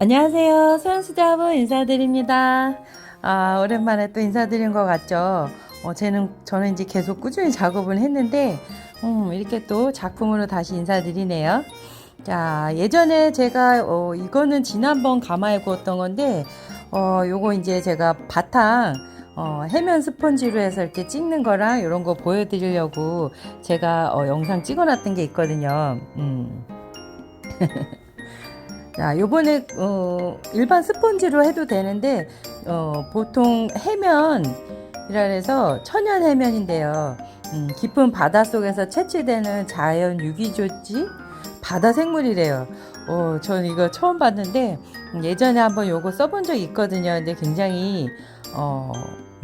안녕하세요. 소양수자분 인사드립니다. 오랜만에 또 인사드린 것 같죠? 저는 이제 계속 꾸준히 작업을 했는데, 이렇게 또 작품으로 다시 인사드리네요. 자, 예전에 제가, 이거는 지난번 가마에 구웠던 건데, 요거 이제 제가 바탕, 해면 스펀지로 해서 이렇게 찍는 거랑 이런 거 보여드리려고 제가, 영상 찍어놨던 게 있거든요. 자, 요번에 일반 스펀지로 해도 되는데 보통 해면이라 해서 천연 해면인데요. 깊은 바닷속에서 채취되는 자연 유기조지 바다 생물이래요. 전 이거 처음 봤는데 예전에 한번 요거 써본 적이 있거든요. 근데 굉장히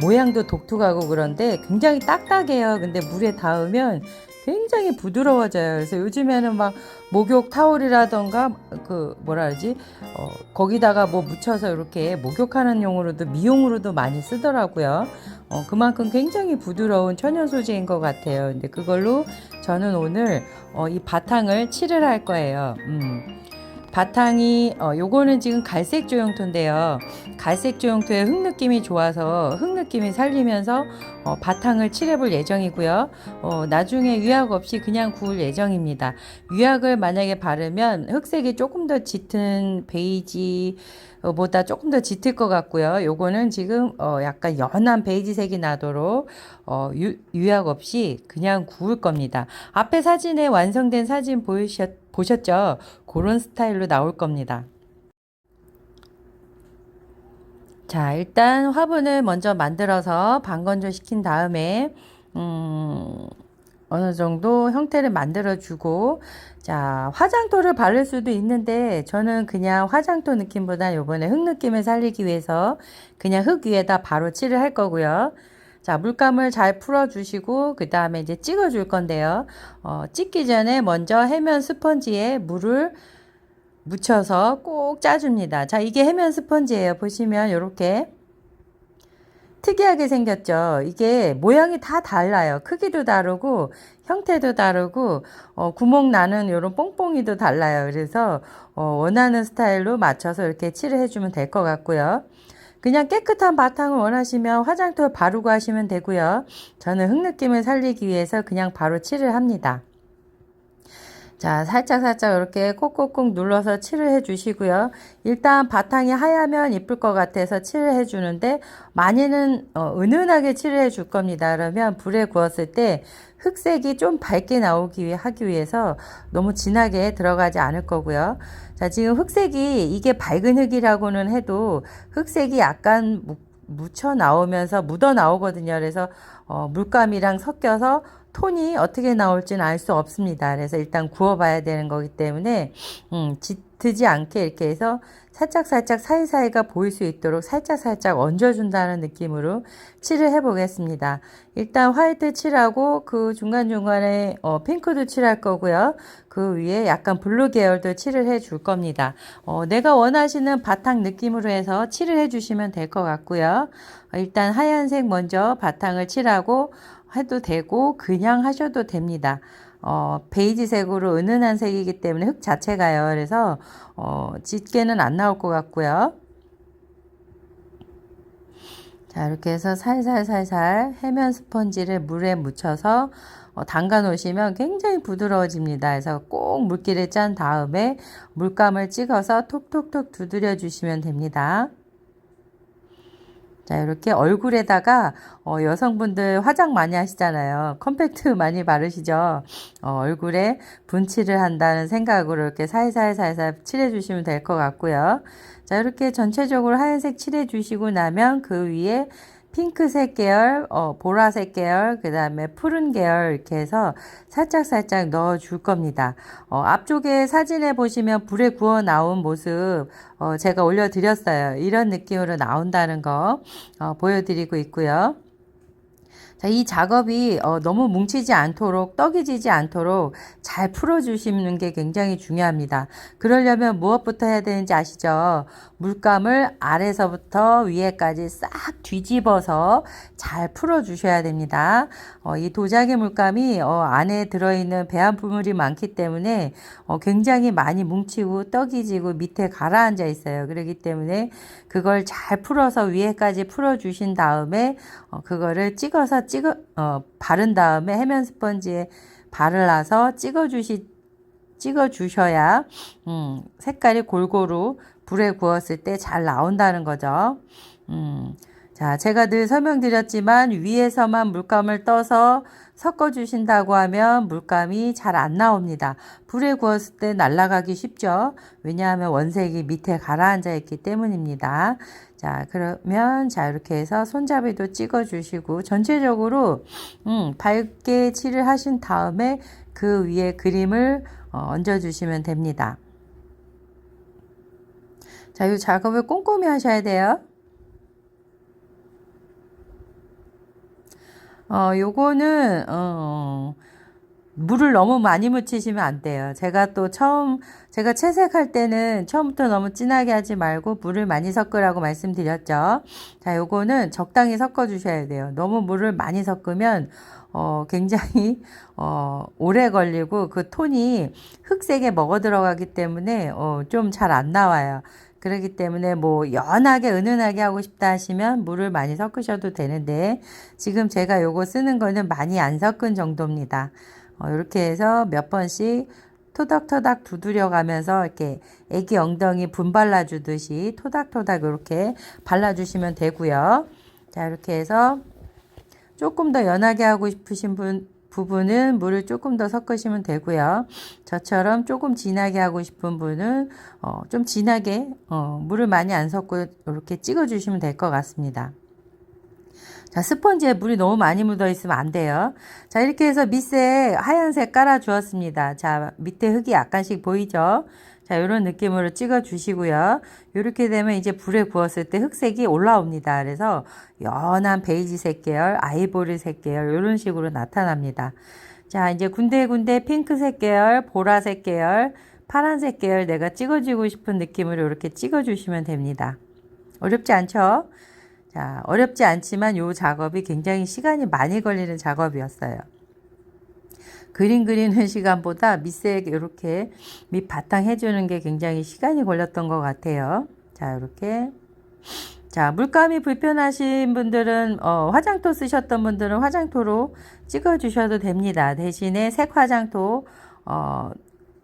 모양도 독특하고 그런데 굉장히 딱딱해요. 근데 물에 닿으면 굉장히 부드러워져요. 그래서 요즘에는 막 목욕 타올이라던가 그 뭐라 그러지 거기다가 뭐 묻혀서 이렇게 목욕하는 용으로도 미용으로도 많이 쓰더라고요. 그만큼 굉장히 부드러운 천연 소재인 것 같아요. 근데 그걸로 저는 오늘 이 바탕을 칠을 할 거예요. 바탕이 요거는 지금 갈색 조형토인데요. 갈색 조형토의 흙 느낌이 좋아서 흙 느낌이 살리면서 바탕을 칠해 볼 예정이고요. 나중에 유약 없이 그냥 구울 예정입니다. 유약을 만약에 바르면 흑색이 조금 더 짙은 베이지 보다 조금 더 짙을 것 같고요. 요거는 지금 약간 연한 베이지색이 나도록 유약 없이 그냥 구울 겁니다. 앞에 사진에 완성된 사진 보셨죠? 그런 스타일로 나올 겁니다. 자, 일단 화분을 먼저 만들어서 반건조 시킨 다음에 어느 정도 형태를 만들어 주고, 자, 화장토를 바를 수도 있는데 저는 그냥 화장토 느낌보다 요번에 흙 느낌을 살리기 위해서 그냥 흙 위에다 바로 칠을 할 거고요. 자, 물감을 잘 풀어 주시고 그 다음에 이제 찍어 줄 건데요. 찍기 전에 먼저 해면 스펀지에 물을 묻혀서 꼭 짜줍니다. 자, 이게 해면 스펀지예요. 보시면 이렇게 특이하게 생겼죠. 이게 모양이 다 달라요. 크기도 다르고 형태도 다르고 구멍 나는 이런 뽕뽕이도 달라요. 그래서 원하는 스타일로 맞춰서 이렇게 칠을 해주면 될 것 같고요. 그냥 깨끗한 바탕을 원하시면 화장토를 바르고 하시면 되고요. 저는 흙 느낌을 살리기 위해서 그냥 바로 칠을 합니다. 자, 살짝살짝 이렇게 콕콕콕 눌러서 칠을 해 주시고요. 일단 바탕이 하얗면 이쁠 것 같아서 칠을 해 주는데 많이는 은은하게 칠을 해 줄 겁니다. 그러면 불에 구웠을 때 흑색이 좀 밝게 나오기 하기 위해서 너무 진하게 들어가지 않을 거고요. 자, 지금 흑색이 이게 밝은 흙이라고는 해도 흑색이 약간 묻혀 나오면서 묻어 나오거든요. 그래서 물감이랑 섞여서 톤이 어떻게 나올지는 알 수 없습니다. 그래서 일단 구워봐야 되는 거기 때문에 짙지 않게 이렇게 해서 살짝살짝 사이사이가 보일 수 있도록 살짝살짝 얹어준다는 느낌으로 칠을 해보겠습니다. 일단 화이트 칠하고 그 중간중간에 핑크도 칠할 거고요. 그 위에 약간 블루 계열도 칠을 해줄 겁니다. 내가 원하시는 바탕 느낌으로 해서 칠을 해주시면 될 것 같고요. 일단 하얀색 먼저 바탕을 칠하고 해도 되고 그냥 하셔도 됩니다. 베이지색으로 은은한 색이기 때문에 흙 자체가요. 그래서 짙게는 안 나올 것 같고요. 자, 이렇게 해서 살살살살 해면 스펀지를 물에 묻혀서 담가 놓으시면 굉장히 부드러워집니다. 그래서 꼭 물기를 짠 다음에 물감을 찍어서 톡톡톡 두드려 주시면 됩니다. 자, 이렇게 얼굴에다가 여성분들 화장 많이 하시잖아요. 컴팩트 많이 바르시죠. 얼굴에 분칠을 한다는 생각으로 이렇게 살살살살 칠해 주시면 될 것 같고요. 자, 이렇게 전체적으로 하얀색 칠해 주시고 나면 그 위에 핑크색 계열, 보라색 계열, 그 다음에 푸른 계열 이렇게 해서 살짝 넣어 줄 겁니다. 앞쪽에 사진에 보시면 불에 구워 나온 모습 제가 올려드렸어요. 이런 느낌으로 나온다는 거 보여드리고 있고요. 자, 이 작업이 너무 뭉치지 않도록 떡이 지지 않도록 잘 풀어주시는 게 굉장히 중요합니다. 그러려면 무엇부터 해야 되는지 아시죠? 물감을 아래서부터 위에까지 싹 뒤집어서 잘 풀어주셔야 됩니다. 이 도자기 물감이 안에 들어있는 배합물이 많기 때문에 굉장히 많이 뭉치고 떡이 지고 밑에 가라앉아 있어요. 그렇기 때문에 그걸 잘 풀어서 위에까지 풀어주신 다음에 그거를 바른 다음에 해면 스펀지에 바르라서 찍어주셔야 색깔이 골고루 불에 구웠을 때 잘 나온다는 거죠. 자, 제가 늘 설명드렸지만 위에서만 물감을 떠서 섞어주신다고 하면 물감이 잘 안 나옵니다. 불에 구웠을 때 날아가기 쉽죠. 왜냐하면 원색이 밑에 가라앉아 있기 때문입니다. 자, 그러면 자 이렇게 해서 손잡이도 찍어주시고 전체적으로 밝게 칠을 하신 다음에 그 위에 그림을 얹어주시면 됩니다. 자, 이 작업을 꼼꼼히 하셔야 돼요. 요거는 물을 너무 많이 묻히시면 안 돼요. 제가 채색할 때는 처음부터 너무 진하게 하지 말고 물을 많이 섞으라고 말씀드렸죠. 자, 요거는 적당히 섞어 주셔야 돼요. 너무 물을 많이 섞으면 굉장히 오래 걸리고 그 톤이 흑색에 먹어 들어가기 때문에 좀 잘 안 나와요. 그렇기 때문에 뭐 연하게 은은하게 하고 싶다 하시면 물을 많이 섞으셔도 되는데 지금 제가 요거 쓰는 거는 많이 안 섞은 정도입니다. 이렇게 해서 몇 번씩 토닥토닥 두드려 가면서 이렇게 애기 엉덩이 분 발라주듯이 토닥토닥 이렇게 발라주시면 되고요. 자, 이렇게 해서 조금 더 연하게 하고 싶으신 부분은 물을 조금 더 섞으시면 되고요. 저처럼 조금 진하게 하고 싶은 분은 좀 진하게 물을 많이 안 섞고 이렇게 찍어주시면 될 것 같습니다. 자, 스펀지에 물이 너무 많이 묻어 있으면 안 돼요. 자, 이렇게 해서 밑에 하얀색 깔아 주었습니다. 자, 밑에 흙이 약간씩 보이죠? 자, 이런 느낌으로 찍어 주시고요. 이렇게 되면 이제 불에 구웠을 때 흑색이 올라옵니다. 그래서 연한 베이지색 계열, 아이보리색 계열 이런 식으로 나타납니다. 자, 이제 군데군데 핑크색 계열, 보라색 계열, 파란색 계열 내가 찍어주고 싶은 느낌으로 이렇게 찍어주시면 됩니다. 어렵지 않죠? 자, 어렵지 않지만 이 작업이 굉장히 시간이 많이 걸리는 작업이었어요. 그림 그리는 시간보다 밑색 이렇게 밑바탕 해주는 게 굉장히 시간이 걸렸던 것 같아요. 자, 이렇게. 자, 물감이 불편하신 분들은 화장토 쓰셨던 분들은 화장토로 찍어주셔도 됩니다. 대신에 색 화장토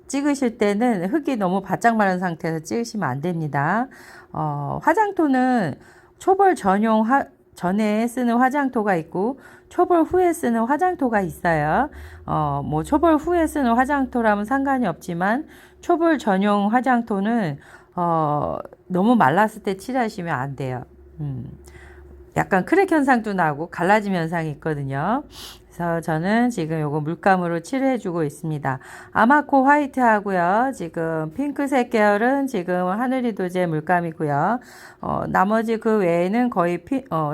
찍으실 때는 흙이 너무 바짝 마른 상태에서 찍으시면 안 됩니다. 화장토는 초벌 전에 쓰는 화장토가 있고 초벌 후에 쓰는 화장토가 있어요. 뭐 초벌 후에 쓰는 화장토라면 상관이 없지만 초벌 전용 화장토는 너무 말랐을 때 칠하시면 안 돼요. 약간 크랙 현상도 나고 갈라짐 현상이 있거든요. 그래서 저는 지금 요거 물감으로 칠해 주고 있습니다. 아마코 화이트 하고요. 지금 핑크색 계열은 지금 하늘이 도제 물감이고요. 나머지 그 외에는 거의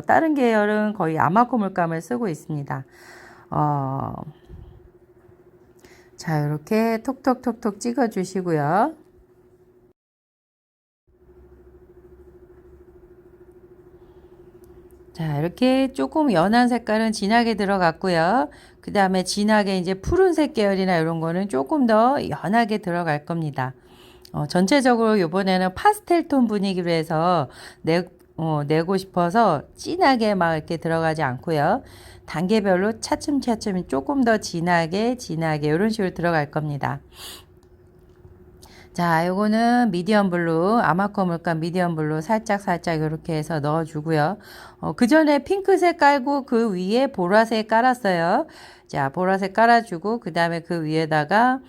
다른 계열은 거의 아마코 물감을 쓰고 있습니다. 자, 이렇게 톡톡톡톡 찍어 주시고요. 자, 이렇게 조금 연한 색깔은 진하게 들어갔고요. 그 다음에 진하게 이제 푸른색 계열이나 이런 거는 조금 더 연하게 들어갈 겁니다. 전체적으로 이번에는 파스텔 톤 분위기로 해서 내고 싶어서 진하게 막 이렇게 들어가지 않고요. 단계별로 차츰차츰 조금 더 진하게 이런 식으로 들어갈 겁니다. 자, 요거는 미디엄 블루, 아마코 물감 미디엄 블루 살짝 이렇게 해서 넣어주고요. 그 전에 핑크색 깔고 그 위에 보라색 깔았어요. 자, 보라색 깔아주고 그 다음에 그 위에다가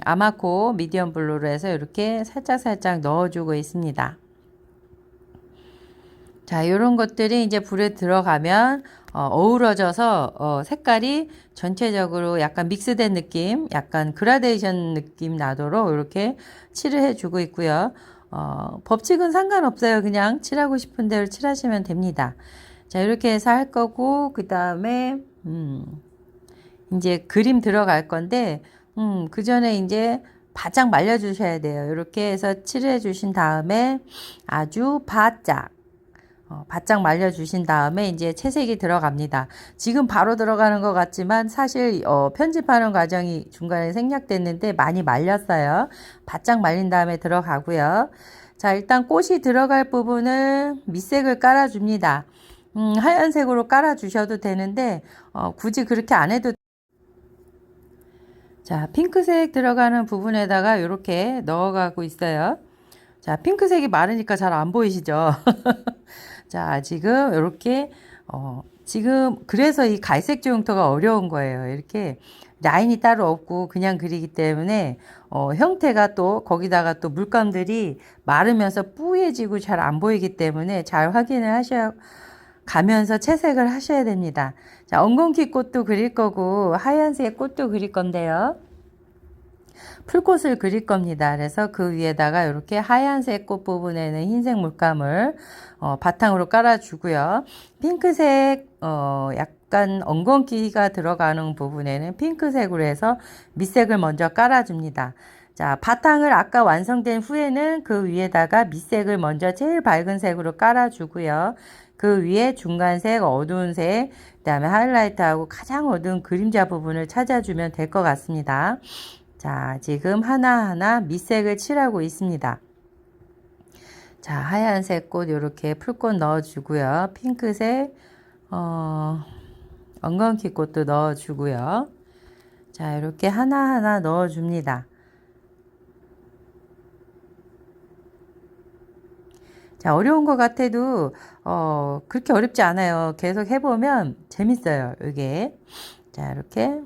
아마코 미디엄 블루로 해서 이렇게 살짝 넣어주고 있습니다. 자, 이런 것들이 이제 불에 들어가면 어우러져서 색깔이 전체적으로 약간 믹스된 느낌, 약간 그라데이션 느낌 나도록 이렇게 칠을 해주고 있고요. 법칙은 상관없어요. 그냥 칠하고 싶은 대로 칠하시면 됩니다. 자, 이렇게 해서 할 거고, 그 다음에 이제 그림 들어갈 건데, 그 전에 이제 바짝 말려주셔야 돼요. 이렇게 해서 칠해 주신 다음에 아주 바짝 말려주신 다음에 이제 채색이 들어갑니다. 지금 바로 들어가는 것 같지만 사실 편집하는 과정이 중간에 생략됐는데 많이 말렸어요. 바짝 말린 다음에 들어가고요. 자, 일단 꽃이 들어갈 부분은 밑색을 깔아줍니다. 하얀색으로 깔아주셔도 되는데 굳이 그렇게 안 해도. 자, 핑크색 들어가는 부분에다가 이렇게 넣어가고 있어요. 자, 핑크색이 마르니까 잘 안 보이시죠? 자, 지금 이렇게 지금 그래서 이 갈색 조형토가 어려운 거예요. 이렇게 라인이 따로 없고 그냥 그리기 때문에 형태가 또 거기다가 또 물감들이 마르면서 뿌얘지고 잘 안 보이기 때문에 잘 확인을 하셔야 가면서 채색을 하셔야 됩니다. 자, 엉겅퀴 꽃도 그릴 거고 하얀색 꽃도 그릴 건데요. 풀꽃을 그릴 겁니다. 그래서 그 위에다가 이렇게 하얀색 꽃 부분에는 흰색 물감을 바탕으로 깔아주고요. 핑크색 약간 엉겅퀴가 들어가는 부분에는 핑크색으로 해서 밑색을 먼저 깔아줍니다. 자, 바탕을 아까 완성된 후에는 그 위에다가 밑색을 먼저 제일 밝은 색으로 깔아주고요. 그 위에 중간색, 어두운 색, 그 다음에 하이라이트하고 가장 어두운 그림자 부분을 찾아주면 될 것 같습니다. 자, 지금 하나하나 밑색을 칠하고 있습니다. 자, 하얀색 꽃 이렇게 풀꽃 넣어주고요. 핑크색 엉겅퀴 꽃도 넣어주고요. 자, 이렇게 하나하나 넣어줍니다. 자, 어려운 것 같아도 그렇게 어렵지 않아요. 계속 해보면 재밌어요. 이게. 자, 이렇게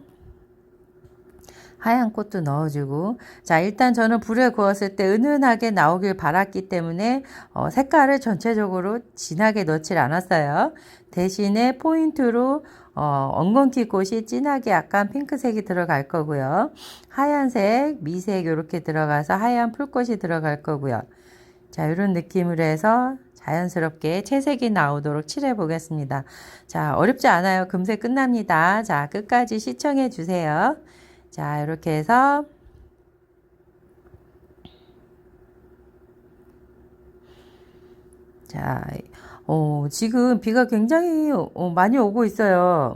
하얀 꽃도 넣어주고. 자, 일단 저는 불에 구웠을 때 은은하게 나오길 바랐기 때문에 색깔을 전체적으로 진하게 넣질 않았어요. 대신에 포인트로 엉겅퀴 꽃이 진하게 약간 핑크색이 들어갈 거고요. 하얀색, 미색 이렇게 들어가서 하얀 풀꽃이 들어갈 거고요. 자, 이런 느낌으로 해서 자연스럽게 채색이 나오도록 칠해 보겠습니다. 자, 어렵지 않아요. 금세 끝납니다. 자, 끝까지 시청해 주세요. 자, 이렇게 해서 자, 지금 비가 굉장히 많이 오고 있어요.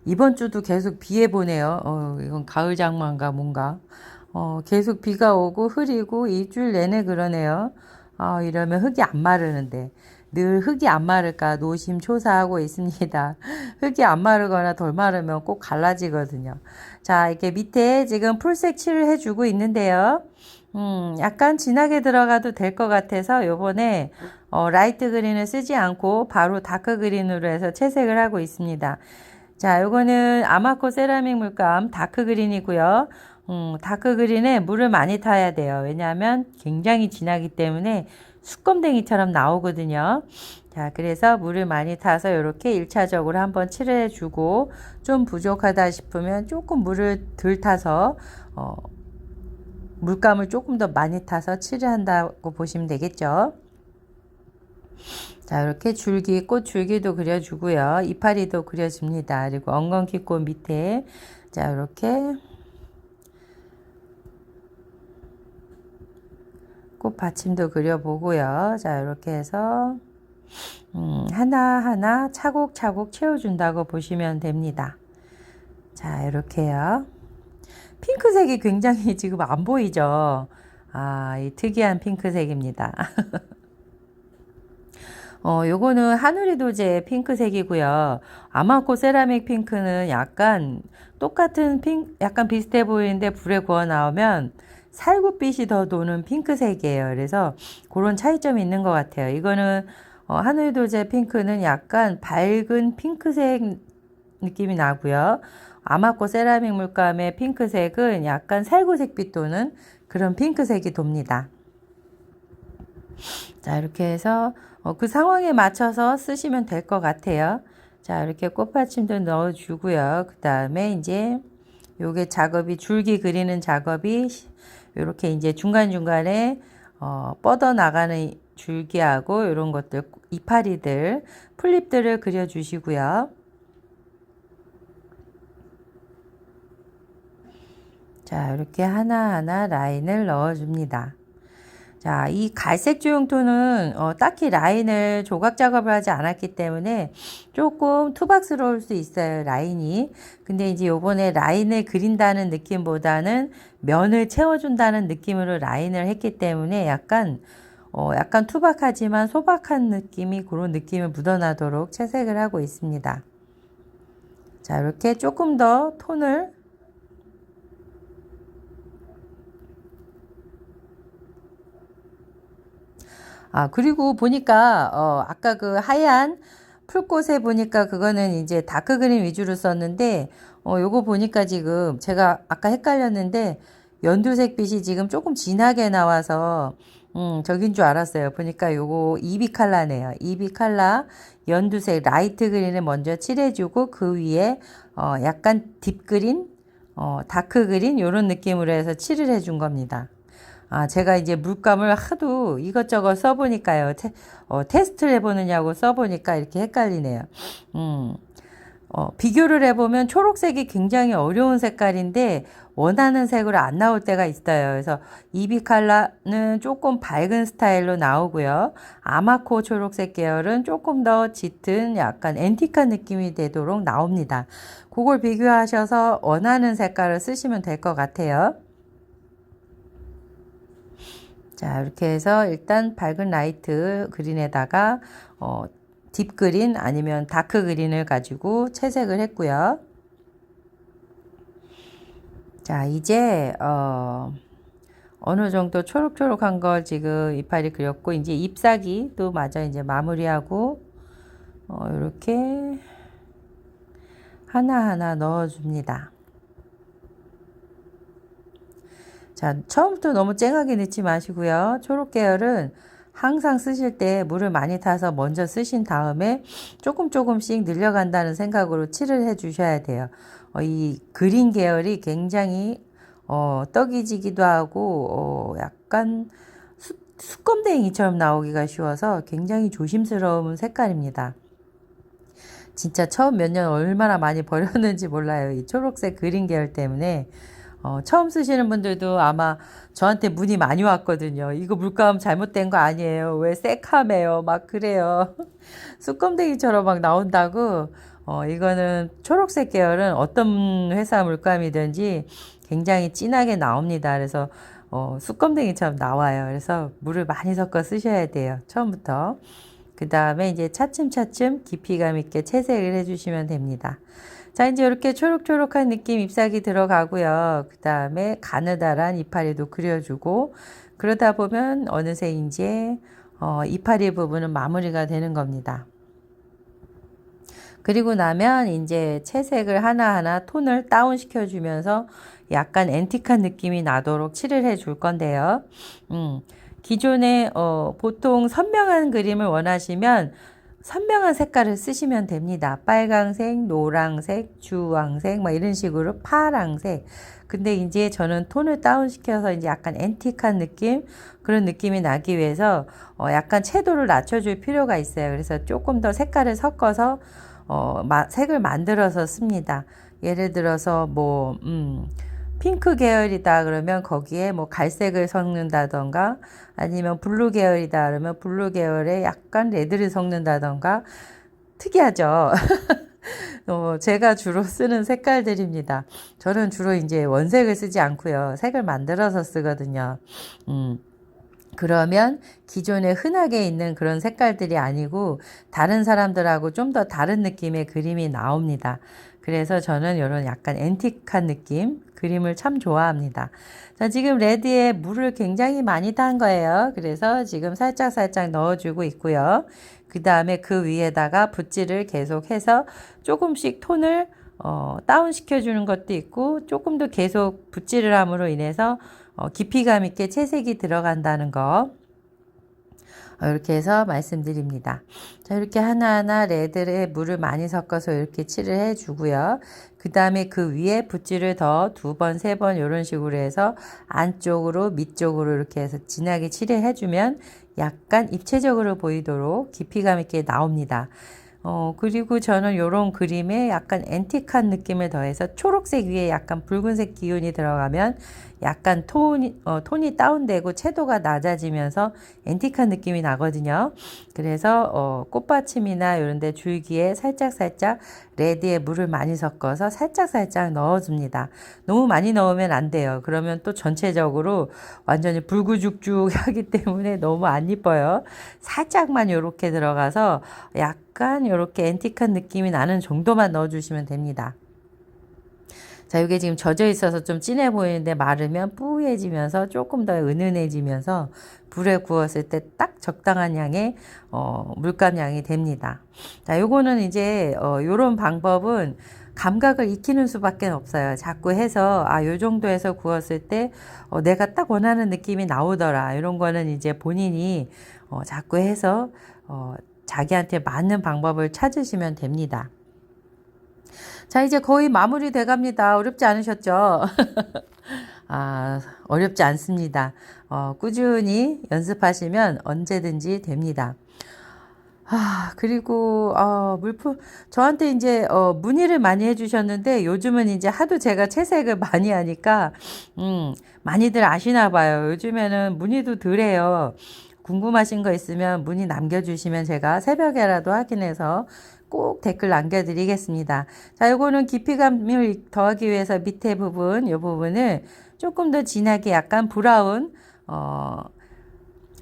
이번 주도 계속 비 예보네요. 이건 가을 장마인가 뭔가. 계속 비가 오고 흐리고 일주일 내내 그러네요. 이러면 흙이 안 마르는데 늘 흙이 안 마를까 노심초사하고 있습니다. 흙이 안 마르거나 덜 마르면 꼭 갈라지거든요. 자, 이렇게 밑에 지금 풀색 칠을 해주고 있는데요. 약간 진하게 들어가도 될 것 같아서 요번에 라이트 그린을 쓰지 않고 바로 다크 그린으로 해서 채색을 하고 있습니다. 자, 요거는 아마코 세라믹 물감 다크 그린이고요. 다크 그린에 물을 많이 타야 돼요. 왜냐하면 굉장히 진하기 때문에 수검댕이처럼 나오거든요. 자, 그래서 물을 많이 타서 이렇게 1차적으로 한번 칠해 주고 좀 부족하다 싶으면 조금 물을 덜 타서 물감을 조금 더 많이 타서 칠을 한다고 보시면 되겠죠. 자, 이렇게 줄기, 꽃 줄기도 그려주고요. 이파리도 그려줍니다. 그리고 엉겅퀴 꽃 밑에 자, 이렇게 꽃 받침도 그려보고요. 자, 이렇게 해서 하나하나 차곡차곡 채워준다고 보시면 됩니다. 자, 이렇게요. 핑크색이 굉장히 지금 안 보이죠? 이 특이한 핑크색입니다. 요거는 하늘이 도제 핑크색이고요. 아마코 세라믹 핑크는 약간 똑같은 약간 비슷해 보이는데 불에 구워 나오면 살구빛이 더 도는 핑크색이에요. 그래서 그런 차이점이 있는 것 같아요. 이거는 하늘 도제 핑크는 약간 밝은 핑크색 느낌이 나고요. 아마코 세라믹 물감의 핑크색은 약간 살구색빛 도는 그런 핑크색이 돕니다. 자, 이렇게 해서 그 상황에 맞춰서 쓰시면 될 것 같아요. 자, 이렇게 꽃받침도 넣어주고요. 그 다음에 이제 요게 작업이 줄기 그리는 작업이 이렇게 이제 중간중간에 뻗어 나가는 줄기하고 이런 것들 이파리들 풀잎들을 그려 주시고요. 자, 이렇게 하나하나 라인을 넣어 줍니다. 자, 이 갈색 주용토는 딱히 라인을 조각 작업을 하지 않았기 때문에 조금 투박스러울 수 있어요, 라인이. 근데 이제 요번에 라인을 그린다는 느낌보다는 면을 채워준다는 느낌으로 라인을 했기 때문에 약간 투박하지만 소박한 느낌이 그런 느낌을 묻어나도록 채색을 하고 있습니다. 자, 이렇게 조금 더 톤을 그리고 보니까, 아까 그 하얀 풀꽃에 보니까 그거는 이제 다크 그린 위주로 썼는데, 요거 보니까 지금 제가 아까 헷갈렸는데, 연두색 빛이 지금 조금 진하게 나와서, 저긴 줄 알았어요. 보니까 요거 이비 컬러네요. 이비 컬러 연두색 라이트 그린을 먼저 칠해주고, 그 위에, 약간 딥 그린, 다크 그린, 요런 느낌으로 해서 칠을 해준 겁니다. 제가 이제 물감을 하도 이것저것 써보니까요. 테스트를 해보느냐고 써보니까 이렇게 헷갈리네요. 비교를 해보면 초록색이 굉장히 어려운 색깔인데 원하는 색으로 안 나올 때가 있어요. 그래서 이비 컬러는 조금 밝은 스타일로 나오고요. 아마코 초록색 계열은 조금 더 짙은 약간 앤틱한 느낌이 되도록 나옵니다. 그걸 비교하셔서 원하는 색깔을 쓰시면 될 것 같아요. 자, 이렇게 해서 일단 밝은 라이트 그린에다가 딥 그린 아니면 다크 그린을 가지고 채색을 했고요. 자, 이제 어느 정도 초록초록한 걸 지금 이파리 그렸고 이제 잎사귀도 마저 이제 마무리하고 이렇게 하나하나 넣어줍니다. 자, 처음부터 너무 쨍하게 넣지 마시고요. 초록 계열은 항상 쓰실 때 물을 많이 타서 먼저 쓰신 다음에 조금씩 늘려간다는 생각으로 칠을 해 주셔야 돼요. 이 그린 계열이 굉장히 떡이 지기도 하고 약간 수검댕이처럼 나오기가 쉬워서 굉장히 조심스러운 색깔입니다. 진짜 처음 몇 년 얼마나 많이 버렸는지 몰라요. 이 초록색 그린 계열 때문에. 처음 쓰시는 분들도 아마 저한테 문의 많이 왔거든요. 이거 물감 잘못된 거 아니에요? 왜 새카매요? 막 그래요. 쑥검댕이처럼 막 나온다고. 이거는 초록색 계열은 어떤 회사 물감이든지 굉장히 진하게 나옵니다. 그래서 쑥검댕이처럼 나와요. 그래서 물을 많이 섞어 쓰셔야 돼요. 처음부터. 그 다음에 이제 차츰차츰 깊이감 있게 채색을 해주시면 됩니다. 자, 이제 이렇게 초록초록한 느낌 잎사귀 들어가고요. 그 다음에 가느다란 이파리도 그려주고, 그러다 보면 어느새 이제 이파리 부분은 마무리가 되는 겁니다. 그리고 나면 이제 채색을 하나하나 톤을 다운 시켜주면서 약간 앤틱한 느낌이 나도록 칠을 해줄 건데요. 기존에 보통 선명한 그림을 원하시면 선명한 색깔을 쓰시면 됩니다. 빨강색, 노랑색, 주황색, 막 이런 식으로 파랑색. 근데 이제 저는 톤을 다운시켜서 이제 약간 앤틱한 느낌, 그런 느낌이 나기 위해서 약간 채도를 낮춰줄 필요가 있어요. 그래서 조금 더 색깔을 섞어서 색을 만들어서 씁니다. 예를 들어서 뭐 핑크 계열이다 그러면 거기에 뭐 갈색을 섞는다던가 아니면 블루 계열이다 그러면 블루 계열에 약간 레드를 섞는다던가 특이하죠. 제가 주로 쓰는 색깔들입니다. 저는 주로 이제 원색을 쓰지 않고요. 색을 만들어서 쓰거든요. 그러면 기존에 흔하게 있는 그런 색깔들이 아니고 다른 사람들하고 좀 더 다른 느낌의 그림이 나옵니다. 그래서 저는 이런 약간 앤틱한 느낌 그림을 참 좋아합니다. 자, 지금 레드에 물을 굉장히 많이 탄 거예요. 그래서 지금 살짝 넣어주고 있고요. 그 다음에 그 위에다가 붓질을 계속해서 조금씩 톤을 다운 시켜주는 것도 있고 조금 더 계속 붓질을 함으로 인해서 깊이감 있게 채색이 들어간다는 거. 이렇게 해서 말씀드립니다. 자, 이렇게 하나하나 레드에 물을 많이 섞어서 이렇게 칠을 해 주고요. 그 다음에 그 위에 붓질을 더 2번, 3번 이런 식으로 해서 안쪽으로, 밑쪽으로 이렇게 해서 진하게 칠을 해주면 약간 입체적으로 보이도록 깊이감 있게 나옵니다. 그리고 저는 이런 그림에 약간 앤틱한 느낌을 더해서 초록색 위에 약간 붉은색 기운이 들어가면 약간 톤이 다운되고 채도가 낮아지면서 앤틱한 느낌이 나거든요. 그래서 꽃받침이나 이런 데 줄기에 살짝살짝 레드에 물을 많이 섞어서 살짝살짝 넣어줍니다. 너무 많이 넣으면 안 돼요. 그러면 또 전체적으로 완전히 불구죽죽하기 때문에 너무 안 이뻐요. 살짝만 이렇게 들어가서 약간 이렇게 앤틱한 느낌이 나는 정도만 넣어주시면 됩니다. 자, 이게 지금 젖어 있어서 좀 진해 보이는데 마르면 뿌얘지면서 조금 더 은은해지면서 불에 구웠을 때 딱 적당한 양의 물감 양이 됩니다. 자, 요거는 이제 요런 방법은 감각을 익히는 수밖에 없어요. 자꾸 해서 요 정도에서 구웠을 때 내가 딱 원하는 느낌이 나오더라. 이런 거는 이제 본인이 자꾸 해서 자기한테 맞는 방법을 찾으시면 됩니다. 자, 이제 거의 마무리 돼 갑니다. 어렵지 않으셨죠? 어렵지 않습니다. 꾸준히 연습하시면 언제든지 됩니다. 그리고, 물품, 저한테 이제, 문의를 많이 해주셨는데, 요즘은 이제 하도 제가 채색을 많이 하니까, 많이들 아시나 봐요. 요즘에는 문의도 덜 해요. 궁금하신 거 있으면 문의 남겨주시면 제가 새벽에라도 확인해서 꼭 댓글 남겨드리겠습니다. 자, 요거는 깊이감을 더하기 위해서 밑에 부분, 요 부분을 조금 더 진하게 약간 브라운,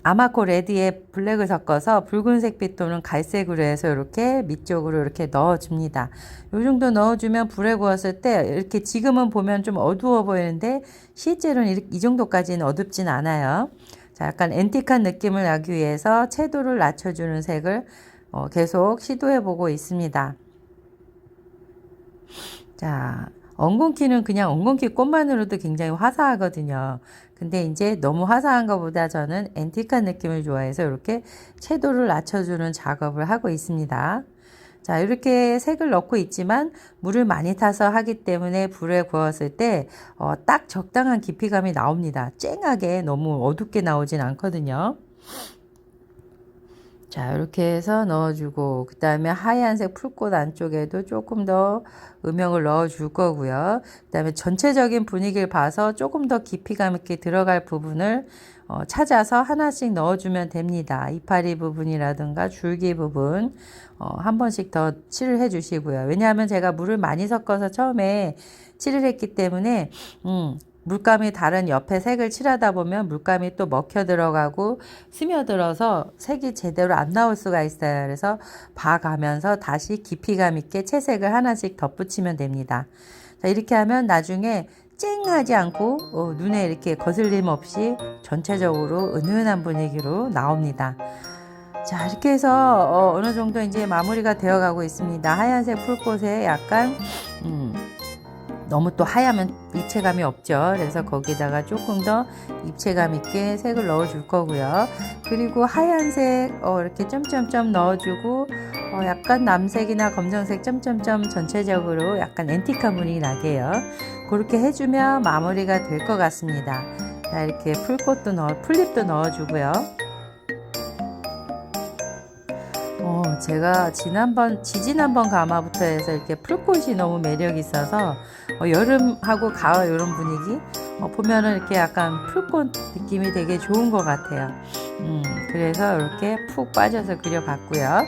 아마코 레드에 블랙을 섞어서 붉은색 빛 또는 갈색으로 해서 이렇게 밑쪽으로 이렇게 넣어줍니다. 요 정도 넣어주면 불에 구웠을 때 이렇게 지금은 보면 좀 어두워 보이는데 실제로는 이 정도까지는 어둡진 않아요. 자, 약간 앤틱한 느낌을 나기 위해서 채도를 낮춰주는 색을 계속 시도해 보고 있습니다. 자, 엉겅퀴는 그냥 엉겅퀴 꽃만으로도 굉장히 화사하거든요. 근데 이제 너무 화사한 것보다 저는 앤틱한 느낌을 좋아해서 이렇게 채도를 낮춰주는 작업을 하고 있습니다. 자, 이렇게 색을 넣고 있지만 물을 많이 타서 하기 때문에 불에 구웠을 때 딱 적당한 깊이감이 나옵니다. 쨍하게 너무 어둡게 나오진 않거든요. 자, 이렇게 해서 넣어주고, 그 다음에 하얀색 풀꽃 안쪽에도 조금 더 음영을 넣어줄 거고요. 그 다음에 전체적인 분위기를 봐서 조금 더 깊이감 있게 들어갈 부분을 찾아서 하나씩 넣어주면 됩니다. 이파리 부분이라든가 줄기 부분 한 번씩 더 칠을 해주시고요. 왜냐하면 제가 물을 많이 섞어서 처음에 칠을 했기 때문에 물감이 다른 옆에 색을 칠하다 보면 물감이 또 먹혀 들어가고 스며들어서 색이 제대로 안 나올 수가 있어요. 그래서 봐가면서 다시 깊이감 있게 채색을 하나씩 덧붙이면 됩니다. 자, 이렇게 하면 나중에 쨍하지 않고 눈에 이렇게 거슬림 없이 전체적으로 은은한 분위기로 나옵니다. 자, 이렇게 해서 어느 정도 이제 마무리가 되어 가고 있습니다. 하얀색 풀꽃에 약간 너무 또 하얗면 입체감이 없죠. 그래서 거기다가 조금 더 입체감 있게 색을 넣어 줄 거고요. 그리고 하얀색 이렇게 점점점 넣어주고 약간 남색이나 검정색 점점점 전체적으로 약간 앤틱한 분위기 나게요. 그렇게 해주면 마무리가 될 것 같습니다. 자, 이렇게 풀잎도 넣어주고요. 제가 지지난번 가마부터 해서 이렇게 풀꽃이 너무 매력이 있어서 여름하고 가을 이런 분위기 보면은 이렇게 약간 풀꽃 느낌이 되게 좋은 것 같아요. 그래서 이렇게 푹 빠져서 그려봤고요.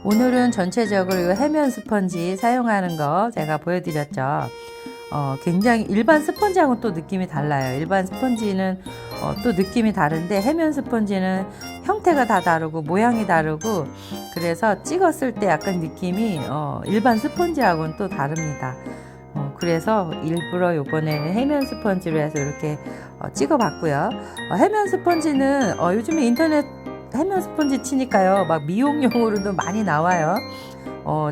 오늘은 전체적으로 이 해면 스펀지 사용하는 거 제가 보여드렸죠. 굉장히 일반 스펀지하고는 또 느낌이 달라요. 일반 스펀지는 또 느낌이 다른데 해면 스펀지는 형태가 다 다르고 모양이 다르고 그래서 찍었을 때 약간 느낌이 일반 스펀지하고는 또 다릅니다. 그래서 일부러 이번에는 해면 스펀지로 해서 이렇게 찍어봤고요. 해면 스펀지는 요즘에 인터넷 해면 스펀지 치니까요, 막 미용용으로도 많이 나와요.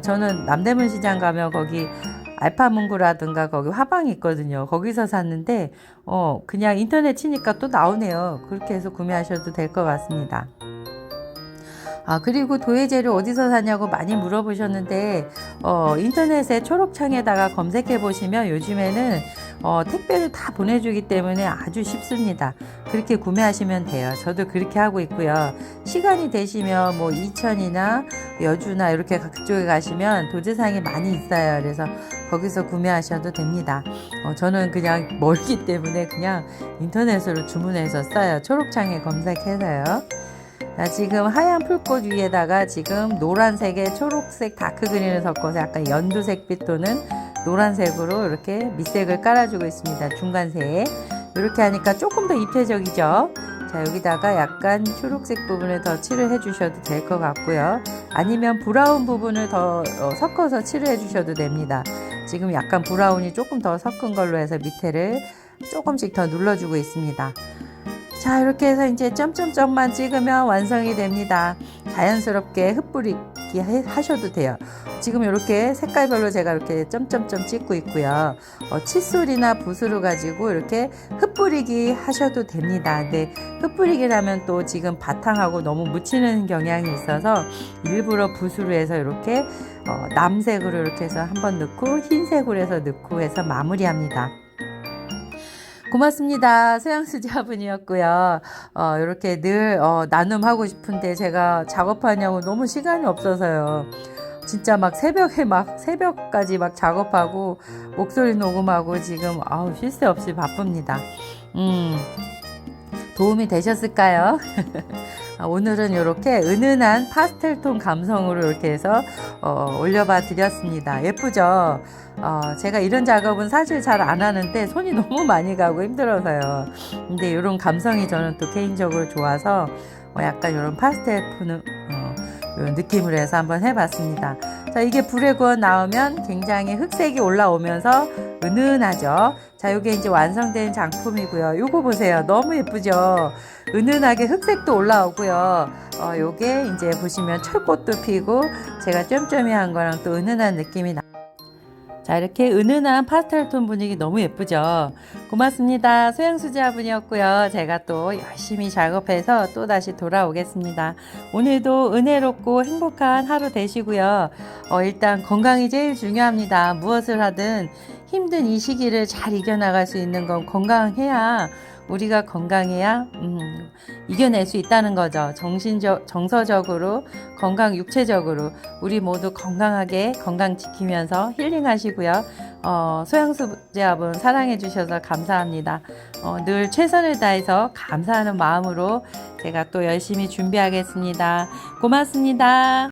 저는 남대문 시장 가면 거기 알파문구라든가 거기 화방이 있거든요. 거기서 샀는데 그냥 인터넷 치니까 또 나오네요. 그렇게 해서 구매하셔도 될 것 같습니다. 그리고 도예재료 어디서 사냐고 많이 물어보셨는데, 인터넷에 초록창에다가 검색해 보시면 요즘에는 택배를 다 보내주기 때문에 아주 쉽습니다. 그렇게 구매하시면 돼요. 저도 그렇게 하고 있고요. 시간이 되시면 뭐 이천이나 여주나 이렇게 그쪽에 가시면 도제상이 많이 있어요. 그래서 거기서 구매하셔도 됩니다. 저는 그냥 멀기 때문에 그냥 인터넷으로 주문해서 써요. 초록창에 검색해서요. 자, 지금 하얀 풀꽃 위에다가 지금 노란색에 초록색 다크그린을 섞어서 약간 연두색빛 또는 노란색으로 이렇게 밑색을 깔아주고 있습니다. 중간색에. 이렇게 하니까 조금 더 입체적이죠. 자, 여기다가 약간 초록색 부분을 더 칠을 해주셔도 될 것 같고요. 아니면 브라운 부분을 더 섞어서 칠을 해주셔도 됩니다. 지금 약간 브라운이 조금 더 섞은 걸로 해서 밑에를 조금씩 더 눌러주고 있습니다. 자, 이렇게 해서 이제 점점점만 찍으면 완성이 됩니다. 자연스럽게 흩뿌리기 하셔도 돼요. 지금 이렇게 색깔별로 제가 이렇게 점점점 찍고 있고요. 칫솔이나 붓으로 가지고 이렇게 흩뿌리기 하셔도 됩니다. 근데 흩뿌리기라면 또 지금 바탕하고 너무 묻히는 경향이 있어서 일부러 붓으로 해서 이렇게 남색으로 이렇게 해서 한번 넣고 흰색으로 해서 넣고 해서 마무리합니다. 고맙습니다. 소양수자분이었고요. 이렇게 늘 나눔하고 싶은데 제가 작업하냐고 너무 시간이 없어서요. 진짜 막 새벽까지 막 작업하고 목소리 녹음하고 지금 쉴 새 없이 바쁩니다. 도움이 되셨을까요? 오늘은 이렇게 은은한 파스텔톤 감성으로 이렇게 해서 올려봐 드렸습니다. 예쁘죠? 제가 이런 작업은 사실 잘 안 하는데 손이 너무 많이 가고 힘들어서요. 근데 이런 감성이 저는 또 개인적으로 좋아서 약간 이런 파스텔톤 이런 느낌으로 해서 한번 해봤습니다. 자, 이게 불에 구워 나오면 굉장히 흑색이 올라오면서 은은하죠. 자, 이게 이제 완성된 장품이고요. 요거 보세요. 너무 예쁘죠? 은은하게 흑색도 올라오고요. 요게 이제 보시면 철꽃도 피고 제가 점점이한 거랑 또 은은한 느낌이 나. 자, 이렇게 은은한 파스텔톤 분위기 너무 예쁘죠? 고맙습니다. 소양수자분이었고요. 제가 또 열심히 작업해서 또 다시 돌아오겠습니다. 오늘도 은혜롭고 행복한 하루 되시고요. 일단 건강이 제일 중요합니다. 무엇을 하든 힘든 이 시기를 잘 이겨나갈 수 있는 건 건강해야, 우리가 건강해야 이겨낼 수 있다는 거죠. 정서적으로, 건강 육체적으로 우리 모두 건강하게 건강 지키면서 힐링하시고요. 소양수자분 사랑해 주셔서 감사합니다. 늘 최선을 다해서 감사하는 마음으로 제가 또 열심히 준비하겠습니다. 고맙습니다.